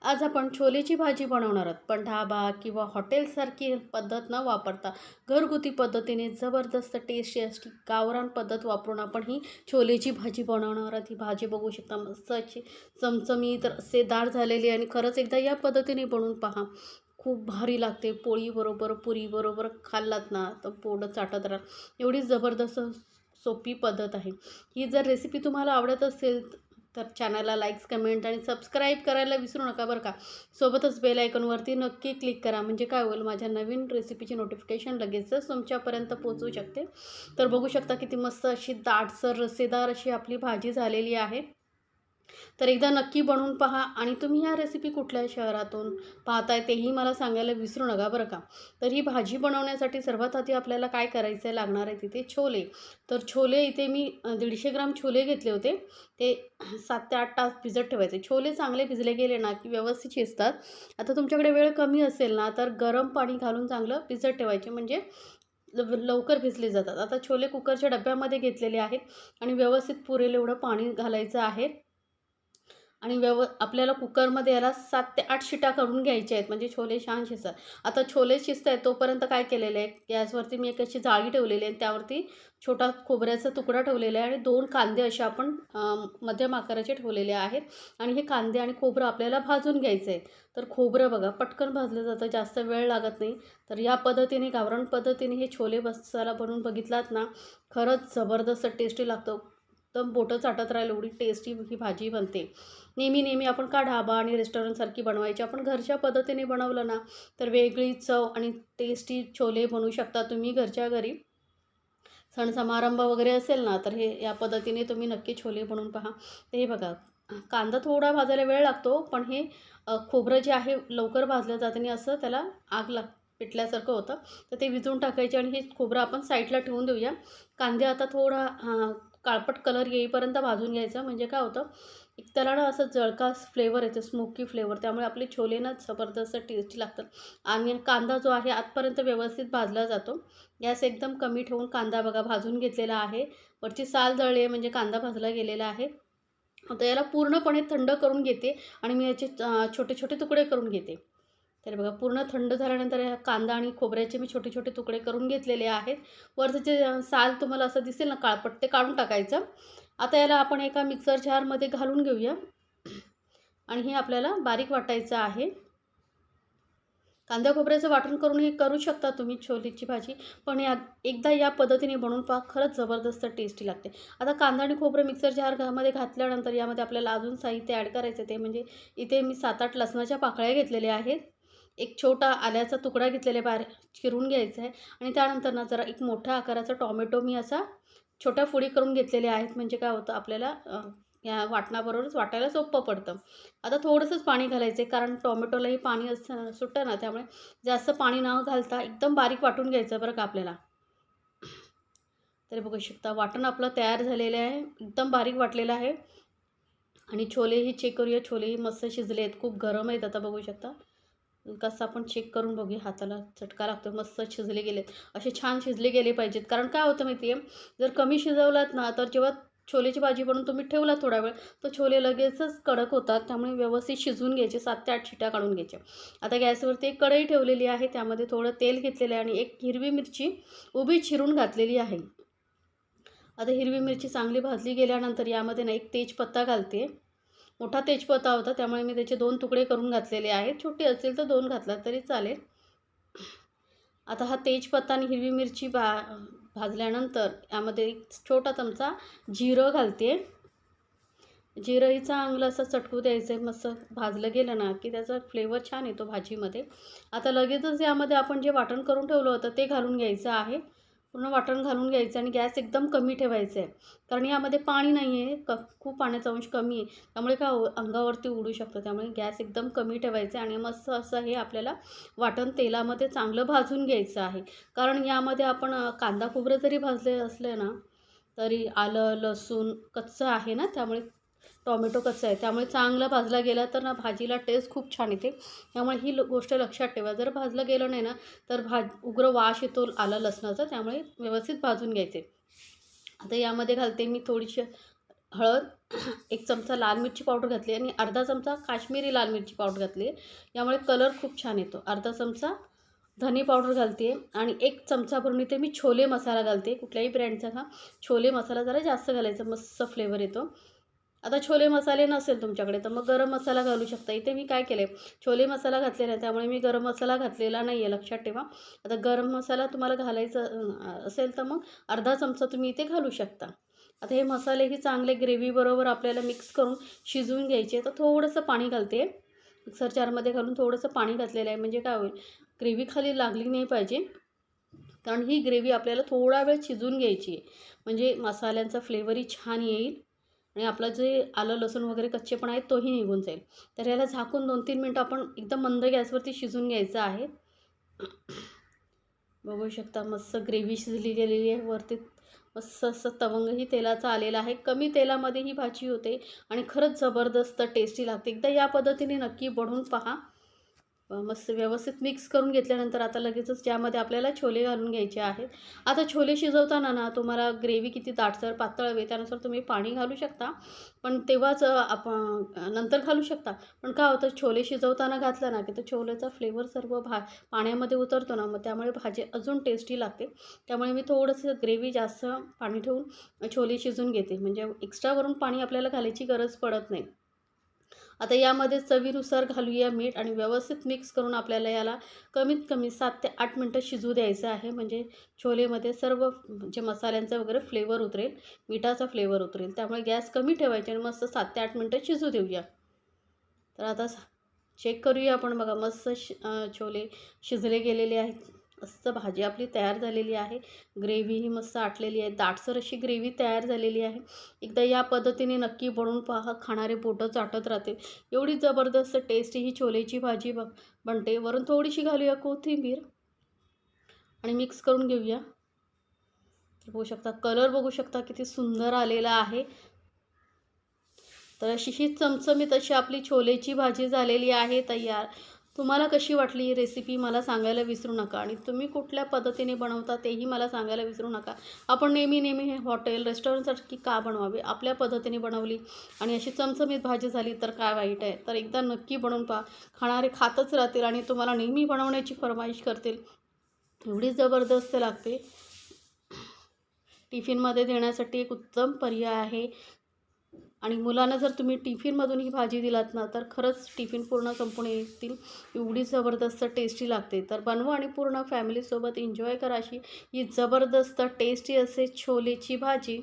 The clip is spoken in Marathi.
आज आपण छोलेची भाजी बनवणार आहोत, पण ढाबा किंवा हॉटेलसारखी पद्धत न वापरता घरगुती पद्धतीने जबरदस्त टेस्टी अशी गावरान पद्धत वापरून आपण ही छोलेची भाजी बनवणार आहोत. ही भाजी बघू शकता, मस्त अशी चमचमीत रस्सेदार झालेली आहे आणि खरंच एकदा या पद्धतीने बनवून पहा. खूप भारी लागते. पोळीबरोबर, पुरीबरोबर खाल्लात ना तर पोटं चाटत राहा. एवढी जबरदस्त सोपी पद्धत आहे. ही जर रेसिपी तुम्हाला आवडत असेल तर चॅनलला लाईक्स, कमेंट आणि सबस्क्राईब करायला विसरू नका बरं का. सोबतच बेल आयकॉनवरती नक्की क्लिक करा, म्हणजे काय होईल, माझ्या नवीन रेसिपीची नोटिफिकेशन लगेचच तुमच्यापर्यंत पोहोचू शकते. तर बघू शकता किती मस्त अशी दाटसर रस्सेदार अशी आपली भाजी झालेली आहे. तर एकदा नक्की बनवून पहा आणि तुम्ही ह्या रेसिपी कुठल्या शहरातून पाहताय तेही मला सांगायला विसरू नका बरं का. तर ही भाजी बनवण्यासाठी सर्वात आधी आपल्याला काय करायचं आहे, लागणार आहे तिथे छोले. तर छोले इथे मी 150 ग्राम छोले घेतले होते. ते 7 ते 8 तास भिजत ठेवायचे. छोले चांगले भिजले गेले ना की व्यवस्थित शिजतात. आता तुमच्याकडे वेळ कमी असेल ना तर गरम पाणी घालून चांगलं भिजत ठेवायचे, म्हणजे लवकर भिजले जातात. आता छोले कुकरच्या डब्यामध्ये घेतलेले आहेत आणि व्यवस्थित पुरेल एवढं पाणी घालायचं आहे. आणि आपल्याला कुकरमध्ये याला 7 ते 8 शिट्या करून घ्यायच्या आहेत, म्हणजे छोले छान शिजतात. आता छोले शिजत आहेत तोपर्यंत काय केलेलं आहे, गॅसवरती मी एक अशी जाळी ठेवलेली आहे, त्यावरती छोटा खोबऱ्याचा तुकडा ठेवलेला आहे आणि 2 कांदे असे आपण मध्यम आकाराचे ठेवलेले आहेत. आणि हे कांदे आणि खोबरं आपल्याला भाजून घ्यायचं आहे. तर खोबरं बघा पटकन भाजलं जातं, जास्त वेळ लागत नाही. तर या पद्धतीने गावरान पद्धतीने हे छोले मसाला बनवून बघितलात ना, खरंच जबरदस्त टेस्टी लागतो. एकदम बोटं चाटत राहील एवढी टेस्टी ही भाजी बनते. नेहमी आपण का ढाबा आणि रेस्टॉरंटसारखी बनवायची, आपण घरच्या पद्धतीने बनवलं ना तर वेगळी चव आणि टेस्टी छोले बनवू शकता तुम्ही घरच्या घरी. सण समारंभ वगैरे असेल ना तर हे या पद्धतीने तुम्ही नक्की छोले बनवून पहा. तर हे बघा, कांदा थोडा भाजायला वेळ लागतो, पण हे खोबरं जे आहे लवकर भाजलं जातं आणि असं त्याला आग पेटल्यासारखं होतं. तर ते विजवून टाकायचे आणि हे खोबरं आपण साईडला ठेवून देऊया. कांदे आता थोडा काळपट कलर येईपर्यंत भाजून घ्यायचं, म्हणजे काय होतं, एक त्याला ना असं जळकास फ्लेवर येतो, स्मोकी फ्लेवर. त्यामुळे आपले छोले ना जबरदस्त टेस्टी लागतात. आणि कांदा जो आहे आतपर्यंत व्यवस्थित भाजला जातो. गॅस एकदम कमी ठेवून कांदा बघा भाजून घेतलेला आहे. वरची साल जळली आहे, म्हणजे कांदा भाजला गेलेला आहे. आता याला पूर्णपणे थंड करून घेते आणि मी याचे छोटे छोटे तुकडे करून घेते. तर बघा पूर्ण थंड झाल्यानंतर ह्या कांदा आणि खोबऱ्याचे मी छोटे छोटे तुकडे करून घेतलेले आहेत. वरचं जे साल तुम्हाला असं दिसेल ना काळपट, ते काढून टाकायचं. आता याला आपण एका मिक्सर जारमध्ये घालून घेऊया आणि हे आपल्याला बारीक वाटायचं आहे. कांदा खोबऱ्याचं वाटण करून हे करू शकता तुम्ही छोलेची भाजी, पण एकदा या पद्धतीने बनवून पहा, खरंच जबरदस्त टेस्टी लागते. आता कांदा आणि खोबरं मिक्सर जारमध्ये घातल्यानंतर यामध्ये आपल्याला अजून साहित्य ॲड करायचं, ते म्हणजे इथे मी 7-8 लसणाच्या पाकळ्या घेतलेल्या आहेत. एक छोटा आल्याचा तुकडा घेतलेला चिरून घ्यायचा आहे आणि त्यानंतर ना जरा एक मोठ्या आकाराचा टोमॅटो मी असा छोट्या फोडी करून घेतलेल्या आहेत, म्हणजे काय होतं, आपल्याला या वाटणाबरोबरच वाटायला सोपं पडतं. आता थोडंसंच पाणी घालायचं आहे, कारण टोमॅटोलाही पाणी सुटतं ना, त्यामुळे जास्त पाणी न घालता एकदम बारीक वाटून घ्यायचं बरं का आपल्याला. तर बघू शकता वाटण आपलं तयार झालेलं आहे, एकदम बारीक वाटलेलं आहे. आणि छोलेही चेक करूया, छोलेही मस्त शिजले आहेत, खूप गरम आहेत. आता बघू शकता, कसं आपण चेक करून बघूया, हाताला चटका लागतो. मस्त शिजले गेलेत, असे छान शिजले गेले पाहिजेत. कारण काय होतं माहिती आहे, जर कमी शिजवलात ना तर जेव्हा छोलेची भाजी बनवून तुम्ही ठेवला थोडा वेळ, तर छोले लगेचच कडक होतात. त्यामुळे व्यवस्थित शिजवून घ्यायचे, 7 ते 8 शिट्या काढून घ्यायच्या. आता गॅसवरती एक कढई ठेवलेली आहे, त्यामध्ये थोडं तेल घेतलेलं आहे आणि एक हिरवी मिरची उभी चिरून घातलेली आहे. आता हिरवी मिरची चांगली भाजली गेल्यानंतर यामध्ये ना एक तेजपत्ता घालते. मोठा तेजपत्ता होता, त्यामुळे मी त्याचे 2 तुकडे करून घातलेले आहेत. छोटे असेल तर 2 घातला तरी चालेल. आता हा तेजपत्ता आणि हिरवी मिरची भाजल्यानंतर यामध्ये एक छोटा चमचा जिरं घालते. जिरंही चांगलं असं चटकू द्यायचं आहे. मस्त भाजलं गेलं ना की त्याचा फ्लेवर छान येतो भाजीमध्ये. आता लगेचच यामध्ये आपण जे वाटण करून ठेवलं होतं ते घालून घ्यायचं आहे. पूर्ण वाटण घालून घ्यायचं आणि गॅस एकदम कमी ठेवायचा आहे. कारण यामध्ये पाणी नाही आहे, खूप पाण्याचा अंश कमी आहे. त्यामुळे काय अंगावरती उडू शकतं. त्यामुळे गॅस एकदम कमी ठेवायचा आहे आणि मस्त असं हे आपल्याला वाटण तेलामध्ये चांगलं भाजून घ्यायचं आहे. कारण यामध्ये आपण कांदा खोबरं जरी भाजले असले ना, तरी आलं लसूण कच्चं आहे ना, त्यामुळे टोमॅटो कच्चा आहे, त्यामुळे चांगला भाजला गेला तर ना भाजीला टेस्ट खूप छान येते. त्यामुळे ही गोष्ट लक्षात ठेवा. जर भाजलं गेलं नाही ना तर उग्र वास येतो आलं लसणाचा, त्यामुळे व्यवस्थित भाजून घ्यायचे. आता यामध्ये घालते मी थोडीशी हळद, 1 चमचा लाल मिरची पावडर घातली आणि अर्धा चमचा काश्मीरी लाल मिरची पावडर घातली आहे. यामुळे कलर खूप छान येतो. अर्धा चमचा धने पावडर घालते आणि 1 चमचा भरून इथे मी छोले मसाला घालते. कुठल्याही ब्रँडचा का छोले मसाला जरा जास्त घालायचा, मस्त फ्लेवर येतो. आता छोले मसाले नसेल तुमच्याकडे तर मग गरम मसाला घालू शकता. इथे मी काय केलं आहे, छोले मसाला घातलेला आहे त्यामुळे मी गरम मसाला घातलेला नाही आहे, लक्षात ठेवा. आता गरम मसाला तुम्हाला घालायचा असेल तर मग अर्धा चमचा तुम्ही इथे घालू शकता. आता हे मसालेही चांगले ग्रेव्हीबरोबर आपल्याला मिक्स करून शिजवून घ्यायचे. तर थोडंसं पाणी घालते. मिक्सर जारमध्ये घालून थोडंसं पाणी घातलेलं आहे, म्हणजे काय होईल, ग्रेव्ही खाली लागली नाही पाहिजे. कारण ही ग्रेव्ही आपल्याला थोडा वेळ शिजवून घ्यायची आहे, म्हणजे मसाल्यांचा फ्लेवरही छान येईल आणि आपलं जे आलं लसूण वगैरे कच्चेपणा आहे तोही निघून जाईल. तर याला झाकून 2-3 मिनटं आपण एकदम मंद गॅसवरती शिजवून घ्यायचं आहे. बघू शकता मस्त ग्रेव्ही शिजली गेलेली आहे. वरती मस्त असं तवंगही तेलाचा आलेला आहे. कमी तेलामध्ये ही भाजी होते आणि खरंच जबरदस्त टेस्टी लागते. एकदा या पद्धतीने नक्की बनवून पहा. मस्त व्यवस्थित मिक्स करून घेतल्यानंतर आता लगेचच त्यामध्ये आपल्याला छोले घालून घ्यायचे आहेत. आता छोले शिजवताना ना तुम्हाला ग्रेव्ही किती दाटसर पातळ हवी त्यानुसार तुम्ही पाणी घालू शकता. पण तेव्हाच आपण नंतर घालू शकता. पण काय होतं, छोले शिजवताना घातलं ना की तो छोलेचा फ्लेवर सर्व पाण्यामध्ये उतरतो ना, मग त्यामुळे भाजी अजून टेस्टी लागते. त्यामुळे मी थोडंसं ग्रेव्ही जास्त पाणी ठेवून छोले शिजवून घेते, म्हणजे एक्स्ट्रा वरून पाणी आपल्याला घालायची गरज पडत नाही. आता यामध्ये चवीनुसार घालूया मीठ आणि व्यवस्थित मिक्स करून आपल्याला याला कमीत कमी 7 ते 8 मिनटं शिजू द्यायचं आहे. म्हणजे छोलेमध्ये सर्व जे मसाल्यांचा वगैरे फ्लेवर उतरेल, मिठाचा फ्लेवर उतरेल. त्यामुळे गॅस कमी ठेवायचे आणि मस्त 7 ते 8 मिनटं शिजू देऊया. तर आता चेक करूया आपण. बघा मस्त छोले शिजले गेलेले आहेत. मस्त भाजी आपली तयार झालेली आहे. ग्रेव्हीही मस्त आटलेली आहे. दाटसर अशी ग्रेव्ही तयार झालेली आहे. एकदा या पद्धतीने नक्की बनवून पहा. खाणारे पोटं चाटत राहतील. एवढी जबरदस्त टेस्टी ही छोलेची भाजी बनते. वरून थोडीशी घालूया कोथिंबीर आणि मिक्स करून घेऊया. बघू शकता कलर, बघू शकता किती सुंदर आलेला आहे. तर अशी ही चमचमीत अशी आपली छोलेची भाजी झालेली आहे तयार. तुम्हाला कशी वाटली ही रेसिपी मला सांगायला विसरू नका आणि तुम्ही कुठल्या पद्धतीने बनवता तेही मला सांगायला विसरू नका. आपण नेहमी हे हॉटेल रेस्टॉरंटसारखी का बनवावी, आपल्या पद्धतीने बनवली आणि अशी चमचमीत भाजी झाली तर काय वाईट आहे. तर एकदा नक्की बनवून पहा. खाणारे खातच राहतील आणि तुम्हाला नेहमी बनवण्याची फर्माईश करतील. एवढी जबरदस्त लागते. टिफिनमध्ये देण्यासाठी एक उत्तम पर्याय आहे आणि मुलांना जर तुम्ही टिफिनमधून ही भाजी दिलात ना तर खरंच टिफिन पूर्ण संपून येतील. एवढी जबरदस्त टेस्टी लागते. तर बनवा आणि पूर्ण फॅमिलीसोबत एन्जॉय करा अशी ही जबरदस्त टेस्टी असे छोलेची भाजी.